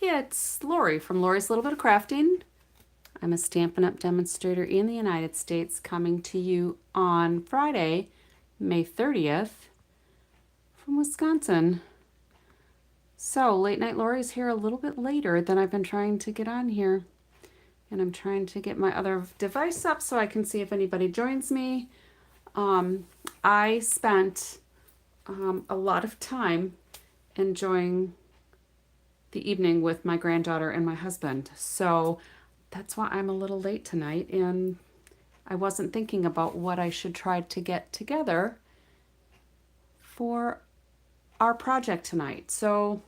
Hey, it's Lori from Lori's Little Bit of Crafting. I'm a Stampin' Up! Demonstrator in the United States, coming to you on Friday, May 30th from Wisconsin. So, Late Night Lori's here a little bit later than I've been trying to get on here. And I'm trying to get my other device up so I can see if anybody joins me. I spent a lot of time enjoying the evening with my granddaughter and my husband. So that's why I'm a little late tonight, and I wasn't thinking about what I should try to get together for our project tonight. So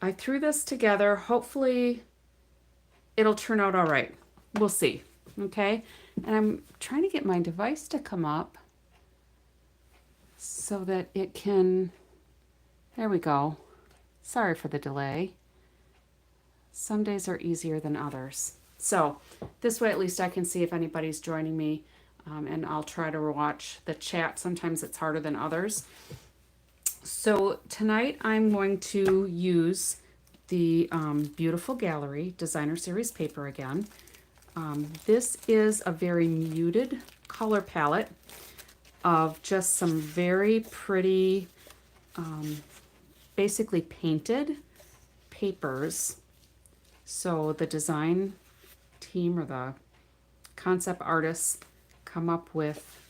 I threw this together. Hopefully it'll turn out all right. We'll see. Okay. And I'm trying to get my device to come up so that it can, there we go. Sorry for the delay. Some days are easier than others. So this way at least I can see if anybody's joining me, and I'll try to watch the chat. Sometimes it's harder than others. So tonight I'm going to use the Beautiful Gallery Designer Series paper again. This is a very muted color palette of just some very pretty, basically painted papers. So the design team or the concept artists come up with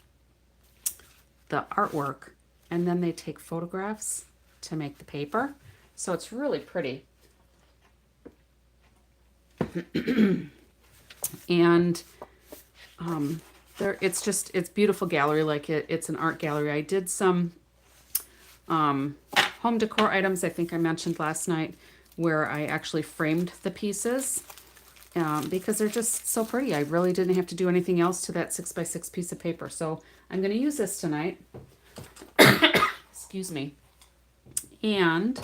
the artwork, and then they take photographs to make the paper. So it's really pretty. And it's beautiful gallery, like it's an art gallery. I did some home decor items, I think I mentioned last night, where I actually framed the pieces because they're just so pretty. I really didn't have to do anything else to that 6x6 piece of paper. So I'm going to use this tonight. Excuse me. And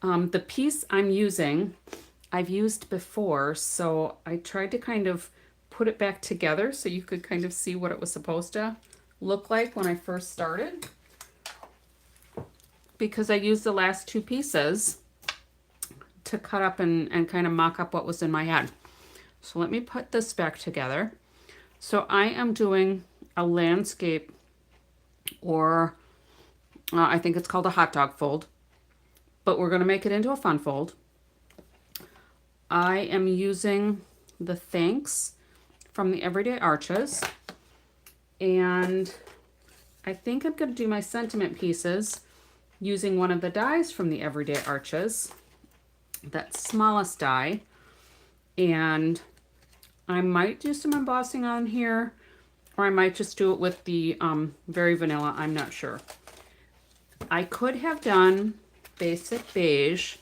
the piece I'm using, I've used before, so I tried to kind of put it back together so you could kind of see what it was supposed to look like when I first started, because I used the last two pieces to cut up and kind of mock up what was in my head. So let me put this back together. So I am doing a landscape, or I think it's called a hot dog fold, but we're going to make it into a fun fold. I am using the Thanks from the Everyday Arches, and I think I'm going to do my sentiment pieces using one of the dies from the Everyday Arches, that smallest die, and I might do some embossing on here, or I might just do it with the Very Vanilla. I'm not sure. I could have done Basic Beige,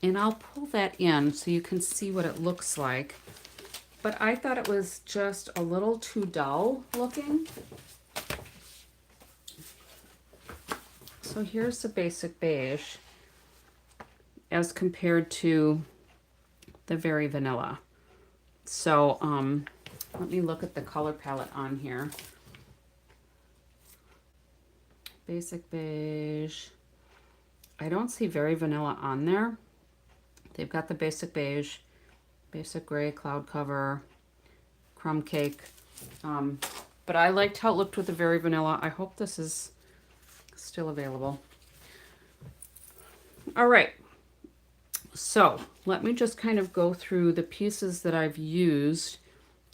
and I'll pull that in so you can see what it looks like. But I thought it was just a little too dull looking. So here's the Basic Beige as compared to the Very Vanilla. So let me look at the color palette on here. Basic Beige. I don't see Very Vanilla on there. They've got the Basic Beige, Basic Gray, Cloud Cover, Crumb Cake. But I liked how it looked with the Very Vanilla. I hope this is still available. All right. So let me just kind of go through the pieces that I've used,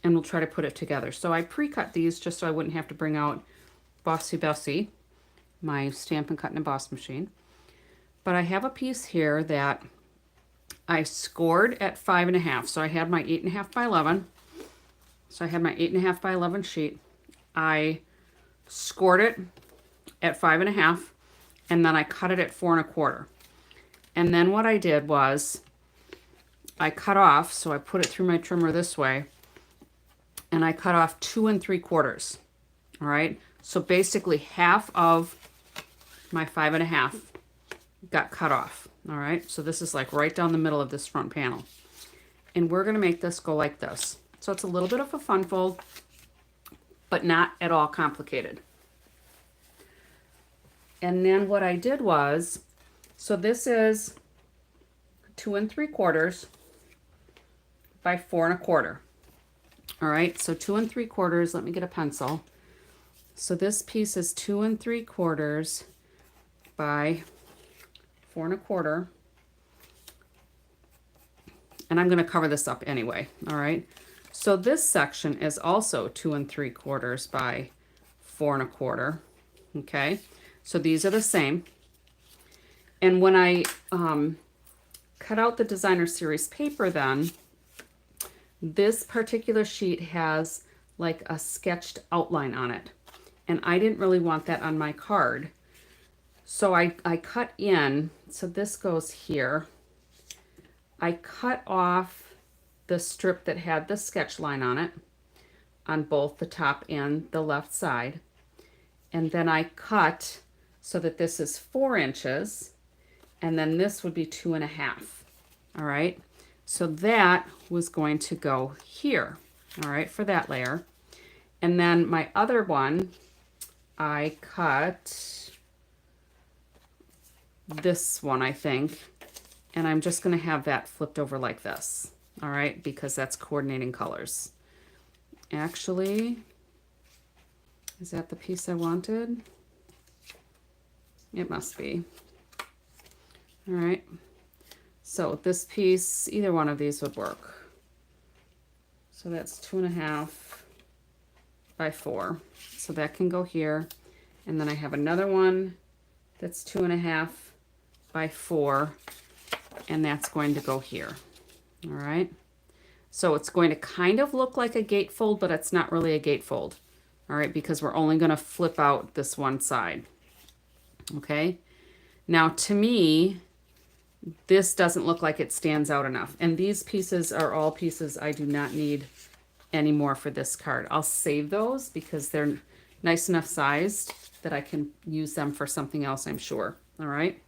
and we'll try to put it together. So I pre-cut these just so I wouldn't have to bring out Bossy Bessie, my Stampin' Cut and Emboss machine. But I have a piece here that I scored at 5.5. So I had my 8.5 by 11. So I had my 8.5 by 11 sheet. I scored it at 5.5, and then I cut it at 4.25. And then what I did was I cut off, so I put it through my trimmer this way, and I cut off 2 3/4. All right. So basically half of my 5.5 got cut off. All right. So this is like right down the middle of this front panel. And we're going to make this go like this. So it's a little bit of a fun fold, but not at all complicated. And then what I did was, so this is 2 3/4 by 4 1/4. All right, so 2 3/4, let me get a pencil. So this piece is 2 3/4 by 4 1/4. And I'm going to cover this up anyway. All right, so this section is also 2 3/4 by 4 1/4. Okay, so these are the same. And when I cut out the designer series paper, then this particular sheet has like a sketched outline on it. And I didn't really want that on my card. So I cut in, so this goes here. I cut off the strip that had the sketch line on it on both the top and the left side. And then I cut so that this is 4 inches, and then this would be 2 1/2. All right, so that was going to go here, all right, for that layer. And then my other one, I cut this one, I think, and I'm just going to have that flipped over like this, all right, because that's coordinating colors. Actually, is that the piece I wanted? It must be. All right, so this piece, either one of these would work. So that's 2 1/2 by 4. So that can go here. And then I have another one that's 2 1/2 by 4, and that's going to go here. All right. So it's going to kind of look like a gatefold, but it's not really a gatefold. All right, because we're only going to flip out this one side. Okay. Now to me, this doesn't look like it stands out enough. And these pieces are all pieces I do not need anymore for this card. I'll save those because they're nice enough sized that I can use them for something else, I'm sure. All right.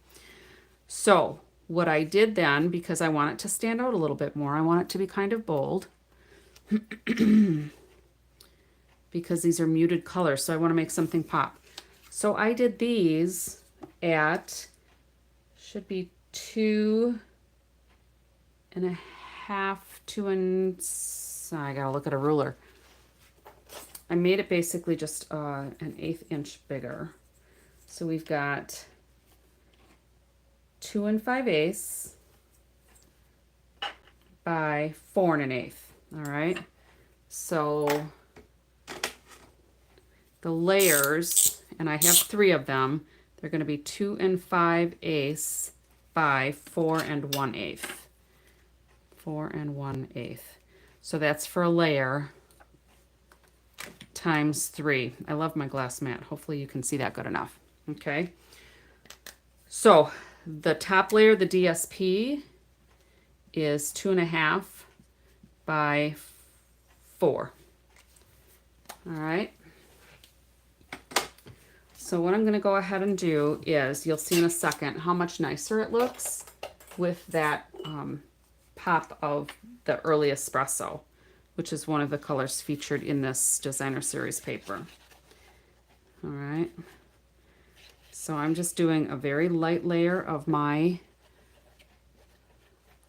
So what I did then, because I want it to stand out a little bit more, I want it to be kind of bold because these are muted colors. So I want to make something pop. So I did these at, should be 2 1/2, 2 and, I gotta look at a ruler. I made it basically just an 1/8 inch bigger. So we've got 2 5/8 by 4 1/8. All right. So the layers, and I have 3 of them, they're going to be 2 5/8 by 4 1/8. 4 1/8. So that's for a layer times 3. I love my glass mat. Hopefully you can see that good enough. Okay. So the top layer, the DSP, is 2 1/2 by 4. All right. So what I'm going to go ahead and do is, you'll see in a second how much nicer it looks with that pop of the early espresso, which is one of the colors featured in this designer series paper. All right. So I'm just doing a very light layer of my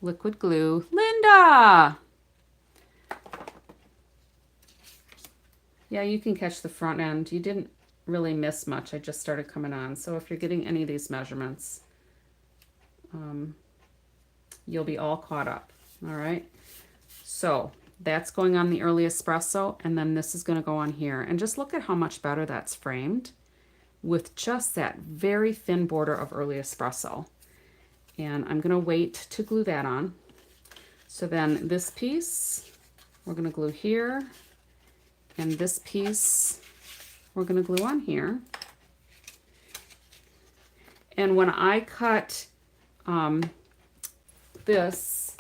liquid glue. Linda! Yeah, you can catch the front end. You didn't really miss much. I just started coming on. So if you're getting any of these measurements, you'll be all caught up. All right. So that's going on the early espresso, and then this is going to go on here. And just look at how much better that's framed with just that very thin border of early espresso. And I'm going to wait to glue that on. So then this piece, we're going to glue here, and this piece, we're going to glue on here. And when I cut, this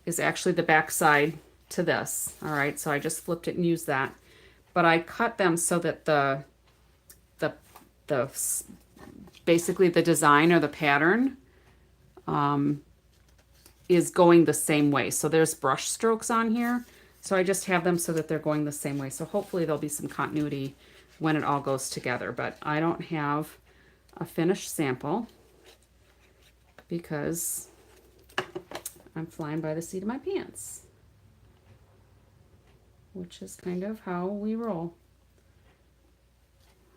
is actually the back side to this. All right, so I just flipped it and used that. But I cut them so that the basically the design or the pattern is going the same way. So there's brush strokes on here. So I just have them so that they're going the same way. So hopefully there'll be some continuity when it all goes together. But I don't have a finished sample because I'm flying by the seat of my pants, which is kind of how we roll.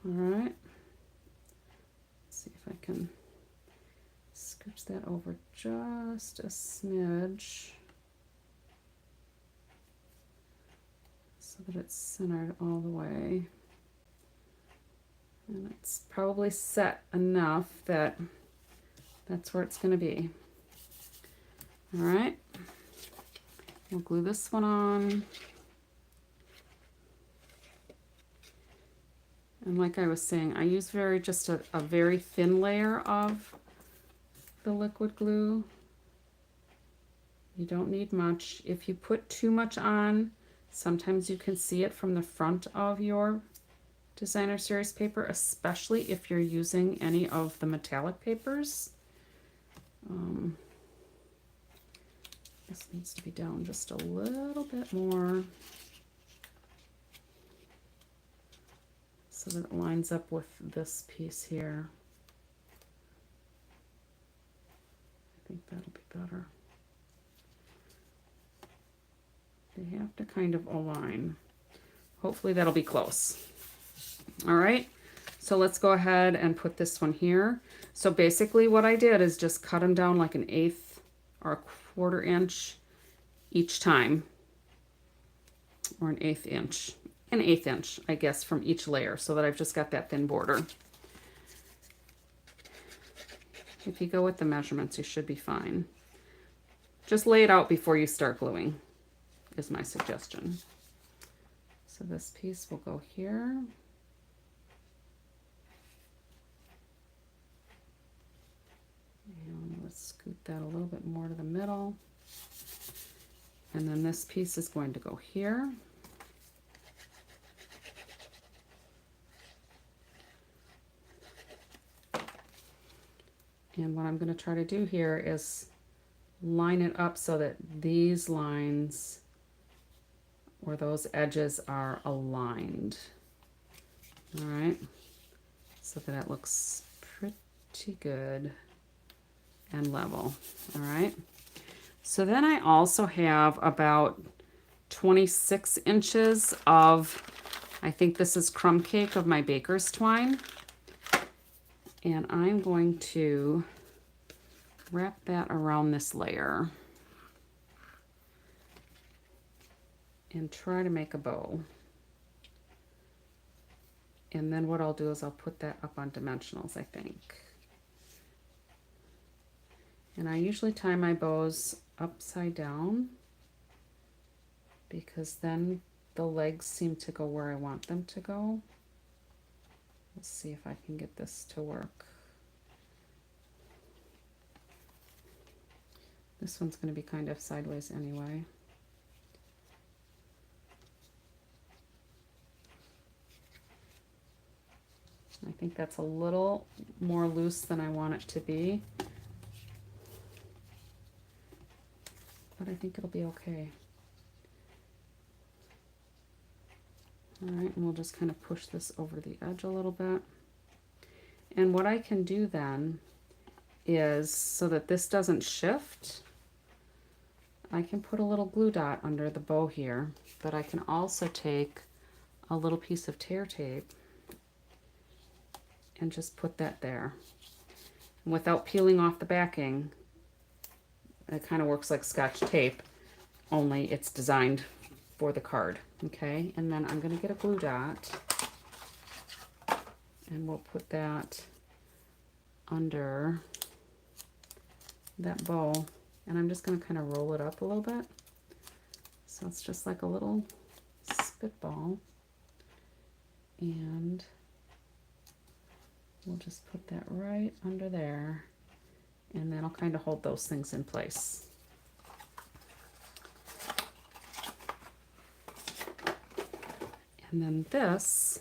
All right. Let's see if I can scooch that over just a smidge so that it's centered all the way. And it's probably set enough that that's where it's going to be. All right. We'll glue this one on. And like I was saying, I use just a very thin layer of the liquid glue. You don't need much. If you put too much on, sometimes you can see it from the front of your designer series paper, especially if you're using any of the metallic papers. This needs to be down just a little bit more so that it lines up with this piece here. I think that'll be better. They have to kind of align. Hopefully that'll be close. All right, so let's go ahead and put this one here. So basically what I did is just cut them down like 1/8 or 1/4 inch each time, or 1/8 inch, 1/8 inch, I guess, from each layer, so that I've just got that thin border. If you go with the measurements, you should be fine. Just lay it out before you start gluing, is my suggestion. So this piece will go here. And let's scoot that a little bit more to the middle. And then this piece is going to go here. And what I'm going to try to do here is line it up so that these lines or those edges are aligned. All right, so that it looks pretty good and level. All right, so then I also have about 26 inches of, I think this is crumb cake of my baker's twine, and I'm going to wrap that around this layer and try to make a bow. And then what I'll do is I'll put that up on dimensionals, I think. And I usually tie my bows upside down because then the legs seem to go where I want them to go. Let's see if I can get this to work. This one's going to be kind of sideways anyway. I think that's a little more loose than I want it to be, but I think it'll be okay. All right, and we'll just kind of push this over the edge a little bit. And what I can do then is, so that this doesn't shift, I can put a little glue dot under the bow here, but I can also take a little piece of tear tape and just put that there. And without peeling off the backing, it kind of works like Scotch tape, only it's designed for the card. Okay, and then I'm going to get a glue dot and we'll put that under that bow, and I'm just going to kind of roll it up a little bit so it's just like a little spitball, and we'll just put that right under there, and that'll kind of hold those things in place. And then this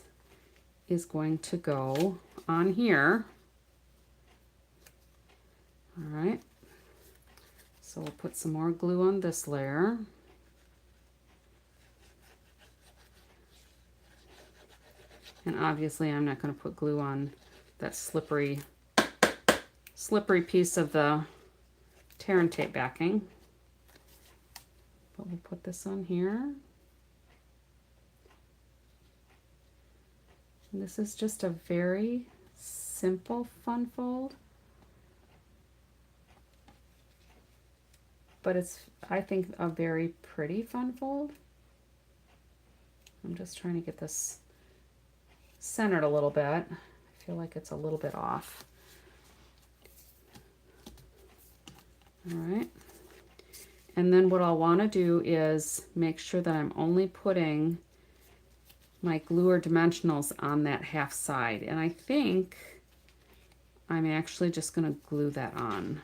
is going to go on here. All right, so we'll put some more glue on this layer. And obviously I'm not going to put glue on that slippery piece of the tear and tape backing. But we'll put this on here. And this is just a very simple fun fold. But it's, I think, a very pretty fun fold. I'm just trying to get this centered a little bit. I feel like it's a little bit off. All right. And then what I'll want to do is make sure that I'm only putting my glue or dimensionals on that half side. And I think I'm actually just going to glue that on.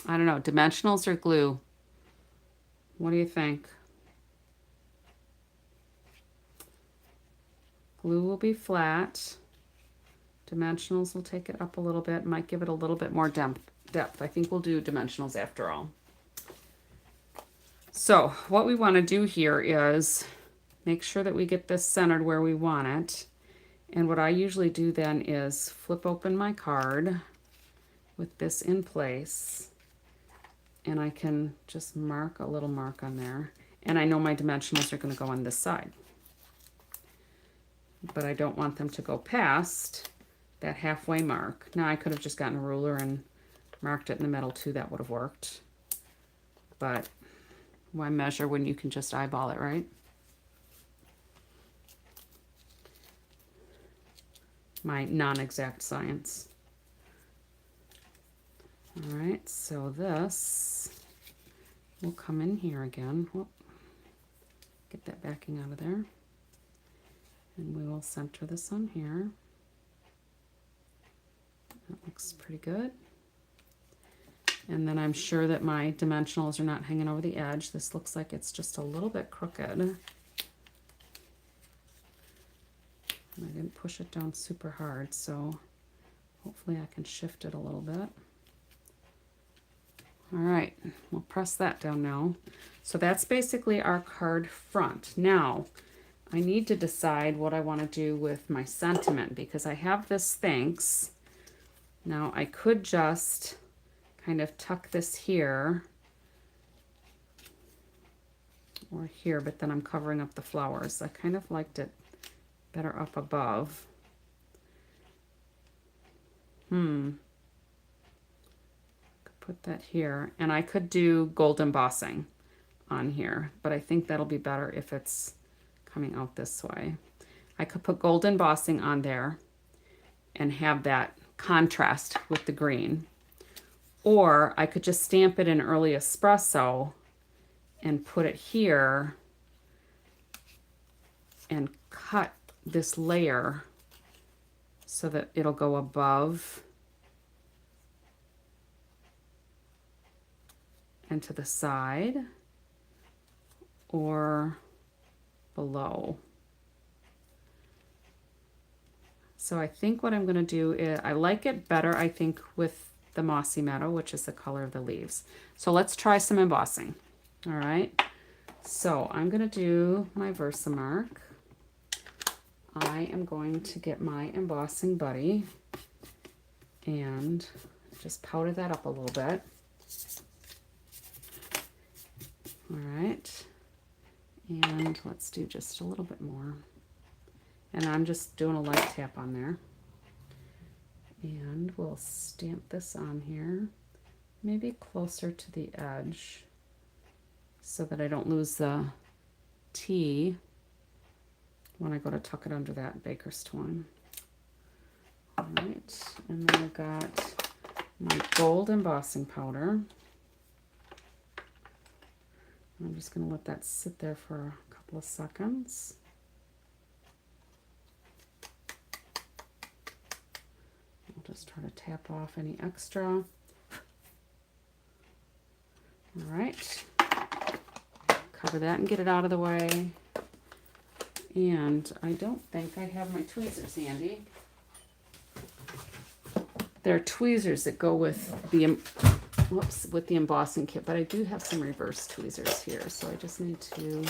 I don't know, dimensionals or glue? What do you think? Glue will be flat. Dimensionals will take it up a little bit, might give it a little bit more depth. I think we'll do dimensionals after all. So what we want to do here is make sure that we get this centered where we want it. And what I usually do then is flip open my card with this in place. And I can just mark a little mark on there. And I know my dimensionals are going to go on this side. But I don't want them to go past that halfway mark. Now I could have just gotten a ruler and marked it in the middle too. That would have worked. But why measure when you can just eyeball it, right? My non-exact science. All right, so this will come in here again. Whoop. Get that backing out of there. And we will center this on here. That looks pretty good. And then I'm sure that my dimensionals are not hanging over the edge. This looks like it's just a little bit crooked. And I didn't push it down super hard, so hopefully I can shift it a little bit. All right, we'll press that down now. So that's basically our card front. Now, I need to decide what I want to do with my sentiment because I have this thanks. Now, I could just kind of tuck this here or here, but then I'm covering up the flowers. I kind of liked it better up above. Put that here, and I could do gold embossing on here, but I think that'll be better if it's coming out this way. I could put gold embossing on there and have that contrast with the green, or I could just stamp it in early espresso and put it here and cut this layer so that it'll go above and to the side or below. So I think what I'm going to do is, I like it better, I think, with the Mossy Meadow, which is the color of the leaves. So let's try some embossing. All right. So I'm going to do my Versamark. I am going to get my embossing buddy and just powder that up a little bit. All right, and let's do just a little bit more. And I'm just doing a light tap on there. And we'll stamp this on here, maybe closer to the edge so that I don't lose the T when I go to tuck it under that baker's twine. All right, and then I've got my gold embossing powder. I'm just going to let that sit there for a couple of seconds. I'll just try to tap off any extra. All right. Cover that and get it out of the way. And I don't think I have my tweezers handy. There are tweezers that go with the with the embossing kit, but I do have some reverse tweezers here, so I just need to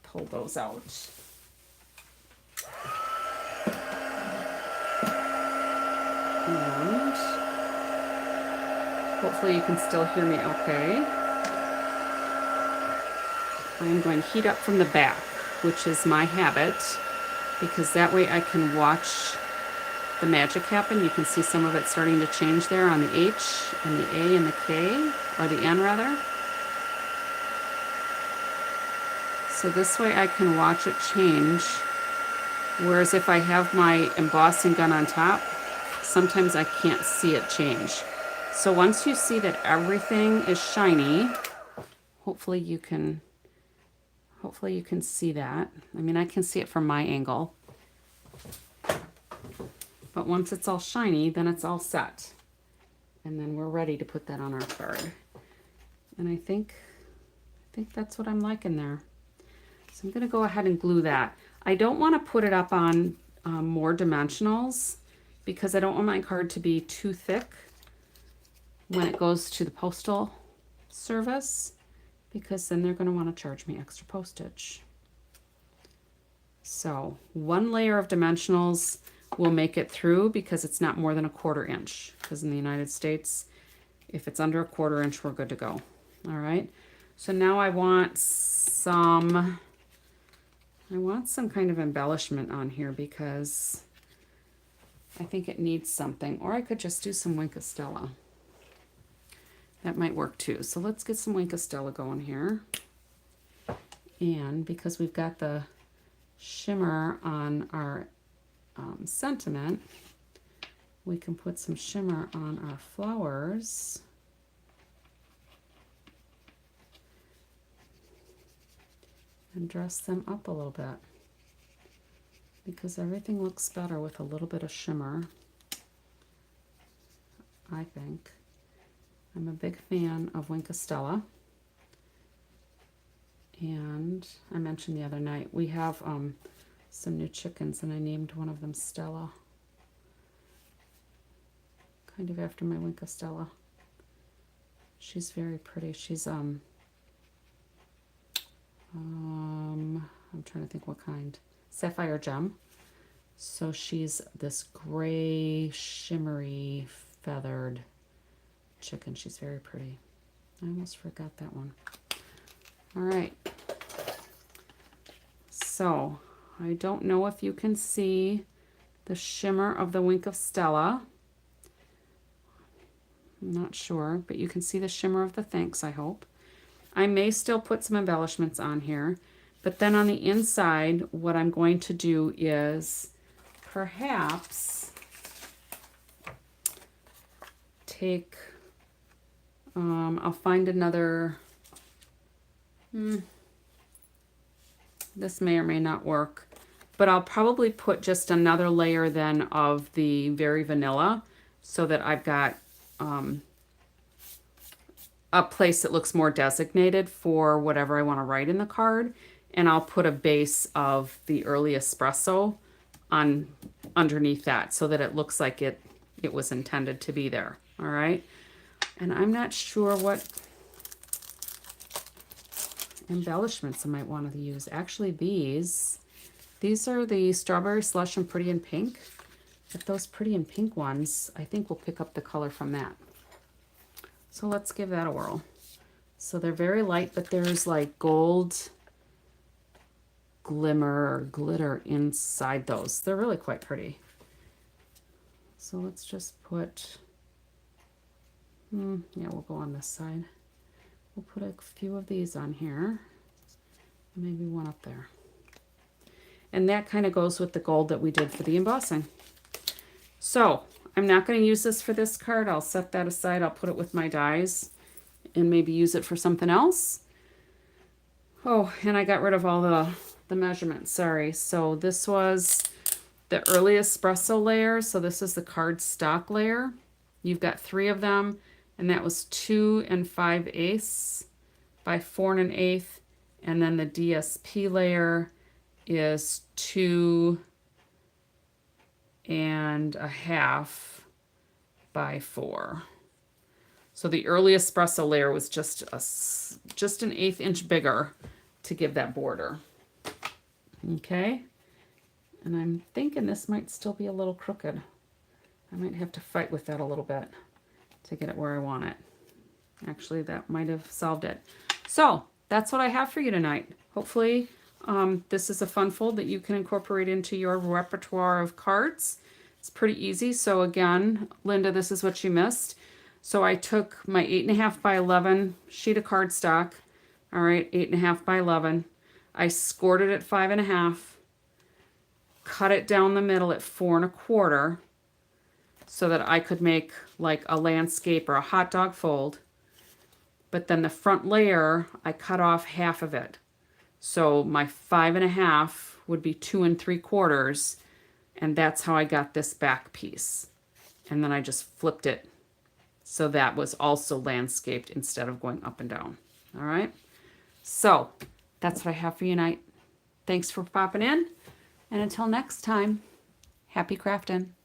pull those out. And Hopefully you can still hear me okay. I'm going to heat up from the back, which is my habit, because that way I can watch the magic happen. You can see some of it starting to change there on the H and the A and the K, or the N rather. So this way I can watch it change. Whereas if I have my embossing gun on top, sometimes I can't see it change. So once you see that everything is shiny, hopefully you can see that. I mean, I can see it from my angle. But once it's all shiny, then it's all set. And then we're ready to put that on our card. And I think that's what I'm liking there. So I'm gonna go ahead and glue that. I don't wanna put it up on more dimensionals because I don't want my card to be too thick when it goes to the postal service, because then they're gonna wanna charge me extra postage. So 1 layer of dimensionals will make it through because it's not more than a 1/4 inch. Because in the United States, if it's under a 1/4 inch, we're good to go. All right. So now I want some kind of embellishment on here because I think it needs something. Or I could just do some Wink of Stella. That might work too. So let's get some Wink of Stella going here. And because we've got the shimmer on our sentiment, we can put some shimmer on our flowers. And dress them up a little bit, because everything looks better with a little bit of shimmer, I think. I'm a big fan of Wink of Stella. And I mentioned the other night, we have some new chickens, and I named one of them Stella. Kind of after my Wink of Stella. She's very pretty. She's I'm trying to think what kind. Sapphire gem. So she's this gray, shimmery, feathered chicken. She's very pretty. I almost forgot that one. All right. So I don't know if you can see the shimmer of the Wink of Stella. I'm not sure, but you can see the shimmer of the thanks, I hope. I may still put some embellishments on here, but then on the inside, what I'm going to do is perhaps take, I'll find another, this may or may not work, but I'll probably put just another layer then of the Very Vanilla so that I've got a place that looks more designated for whatever I want to write in the card. And I'll put a base of the Early Espresso on underneath that so that it looks like it was intended to be there. All right. And I'm not sure what embellishments I might want to use. Actually, these are the Strawberry Slush and Pretty in Pink. But those Pretty in Pink ones, I think we'll pick up the color from that. So let's give that a whirl. So they're very light, but there's like gold glimmer or glitter inside those. They're really quite pretty. So let's just put, yeah, we'll go on this side. We'll put a few of these on here. Maybe one up there. And that kind of goes with the gold that we did for the embossing. So I'm not going to use this for this card. I'll set that aside. I'll put it with my dies and maybe use it for something else. Oh, and I got rid of all the measurements. Sorry. So this was the Early Espresso layer. So this is the card stock layer. You've got 3 of them, and that was 2 5/8 by 4 1/8. And then the DSP layer is 2 1/2 by 4. So the Early Espresso layer was just an 1/8 inch bigger to give that border. Okay. And I'm thinking this might still be a little crooked. I might have to fight with that a little bit to get it where I want it. Actually, that might have solved it. So that's what I have for you tonight. Hopefully this is a fun fold that you can incorporate into your repertoire of cards. It's pretty easy. So again, Linda, this is what you missed. So I took my 8.5 by 11 sheet of cardstock. All right, 8.5 by 11. I scored it at 5.5, cut it down the middle at 4.25 so that I could make like a landscape or a hot dog fold. But then the front layer, I cut off half of it. So my 5.5 would be 2 3/4, and that's how I got this back piece. And then I just flipped it. So that was also landscaped instead of going up and down. All right. So that's what I have for you tonight. Thanks for popping in. And until next time, happy crafting.